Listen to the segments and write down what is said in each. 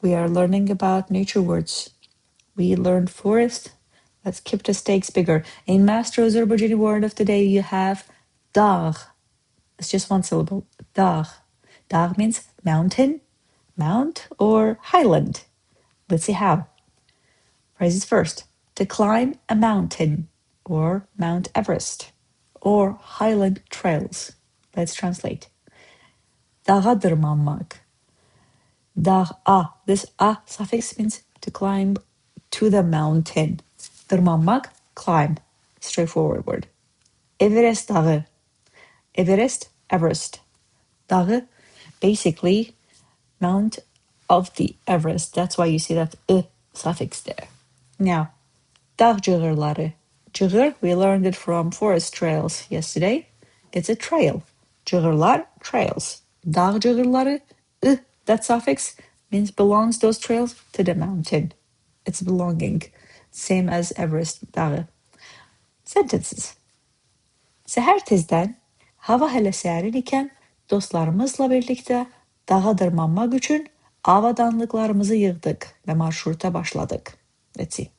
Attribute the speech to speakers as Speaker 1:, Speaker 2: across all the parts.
Speaker 1: we are learning about nature words. We learned forest. Let's keep the stakes bigger. In Master Azerbaijani word of the day, you have DAÐ. It's just one syllable. DAÐ. DAÐ means mountain, mount, or highland. Let's see how. Phrases first. To climb a mountain, or Mount Everest, or highland trails. Let's translate. DAÐa dırmanmaq. DAÐa. This a suffix means to climb to the mountain. Dırmanmaq, climb. Straightforward word. Everest DAÐı. Everest, Everest. DAÐı, basically Mount of the Everest. That's why you see that suffix there. Now, dağ cığırları. Cığır, we learned it from forest trails yesterday. It's a trail. Cığırlar, trails. Dağ cığırları, that suffix means belongs those trails to the mountain. It's belonging. Same as Everest dağı. Sentences. Səhər tezdən, hava hələ sərin ikən dostlarımızla birlikdə dağa dırmanmaq üçün avadanlıqlarımızı yığdıq və marşruta başladıq. Let's see.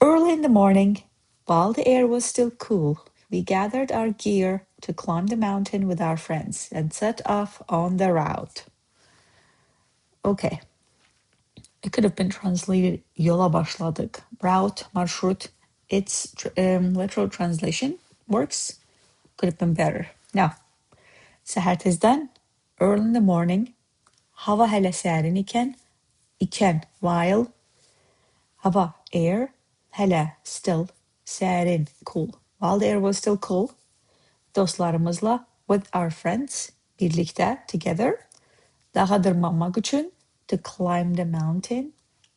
Speaker 1: Early in the morning, while the air was still cool, we gathered our gear to climb the mountain with our friends and set off on the route. Okay. It could have been translated yola başladık. Route, marşrut. Its literal translation works. Could have been better. Now, səhər tezdən, early in the morning, hava hələ sərin ikən, while, hava, air, hələ, still, sərin, cool. While the air was still cool, dostlarımızla, with our friends, birlikdə, together, dağa dırmanmaq üçün, to climb the mountain,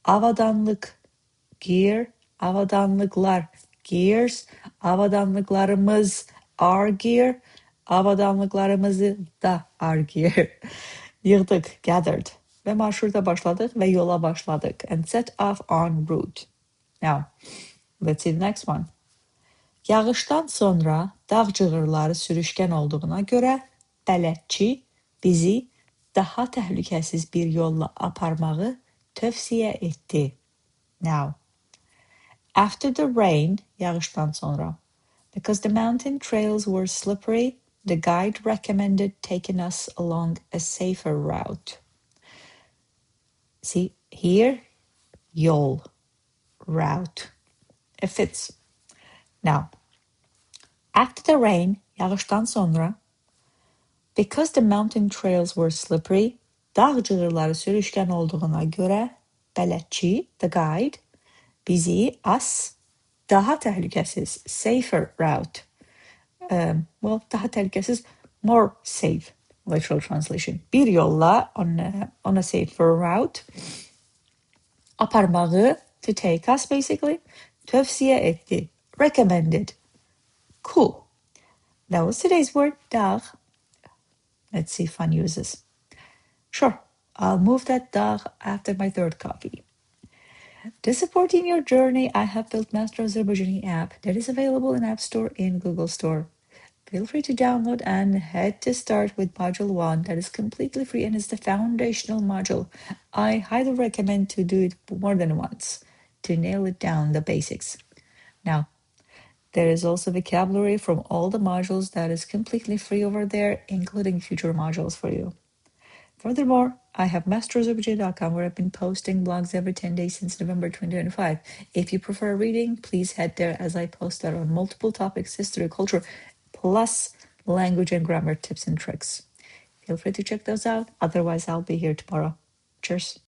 Speaker 1: avadanlık, gear, avadanlıklar, gears, avadanlıklarımız, our gear, avadanlıklarımızı da our gear. Yığdıq, gathered və marşruta başladıq və yola başladıq and set off on route. Now, let's see the next one. Yağışdan sonra dağ cığırları sürüşkən olduğuna görə bələdçi bizi daha təhlükəsiz bir yolla aparmağı tövsiyə etdi. Now, after the rain, yağışdan sonra, because the mountain trails were slippery, the guide recommended taking us along a safer route. See, here, yol, route. It fits. Now, after the rain, yağışdan sonra, because the mountain trails were slippery, dağ cığırları sürüşkən olduğuna görə, bələdçi, the guide, bizi, us, daha təhlükəsiz, safer route. Daha təhlükəsiz, more safe, literal translation. Bir yolla, on a safer route, aparmağı, to take us basically, tövsiyə etdi, recommended. Cool. That was today's word, dağ. Let's see fun uses. Sure, I'll move that dağ after my third copy. To support in your journey, I have built Master Azerbaijani app that is available in App Store and Google Store. Feel free to download and head to start with Module 1 that is completely free and is the foundational module. I highly recommend to do it more than once to nail it down, the basics. Now, there is also vocabulary from all the modules that is completely free over there, including future modules for you. Furthermore, I have masterazerbaijani.com where I've been posting blogs every 10 days since November 2025. If you prefer reading, please head there as I post there on multiple topics, history, culture, plus language and grammar tips and tricks. Feel free to check those out. Otherwise, I'll be here tomorrow. Cheers.